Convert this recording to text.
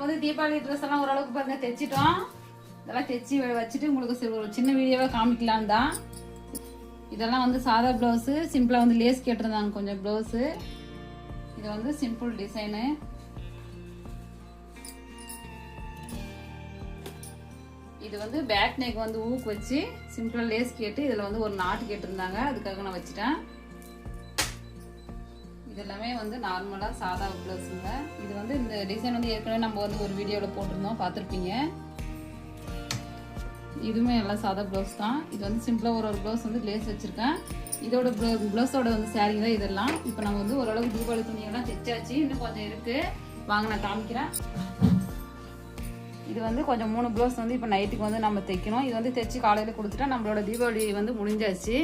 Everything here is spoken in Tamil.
வந்து தீபாவளி ட்ரெஸ் எல்லாம் ஓரளவுக்கு பாருங்க தைச்சிட்டோம். இதெல்லாம் தைச்சி வச்சுட்டு உங்களுக்கு ஒரு சின்ன வீடியோவை காமிக்கலாம் தான். இதெல்லாம் வந்து சாதா பிளவுஸு, சிம்பிளா வந்து லேஸ் கேட்டிருந்தாங்க கொஞ்சம் பிளவுஸு. இது வந்து சிம்பிள் டிசைனு. இது வந்து பேக் நெக் வந்து ஊக்கு வச்சு சிம்பிளா லேஸ் கேட்டு இதுல வந்து ஒரு நாட்டு கேட்டிருந்தாங்க, அதுக்காக நான் வச்சுட்டேன். இது எல்லாமே வந்து நார்மலா சாதா பிளவுஸுங்க. இது வந்து இந்த டிசைன் வந்து ஏற்கனவே நம்ம வந்து ஒரு வீடியோல போட்டிருந்தோம், பார்த்துருப்பீங்க. இதுவுமே எல்லாம் சாதா பிளவுஸ் தான். இது வந்து சிம்பிளா ஒரு பிளவுஸ் வந்து லேஸ் வச்சிருக்கேன். இதோட பிளவுஸோட வந்து சாரீ தான் இதெல்லாம். இப்போ நம்ம வந்து ஓரளவுக்கு தீபாவளி துணியெல்லாம் தைச்சாச்சு, இன்னும் கொஞ்சம் இருக்கு, வாங்க நான் காமிக்கிறேன். இது வந்து கொஞ்சம் 3 பிளவுஸ் வந்து இப்போ நைட்டுக்கு வந்து நம்ம தைக்கணும். இது வந்து தைச்சு காலையில கொடுத்துட்டா நம்மளோட தீபாவளி வந்து முடிஞ்சாச்சு.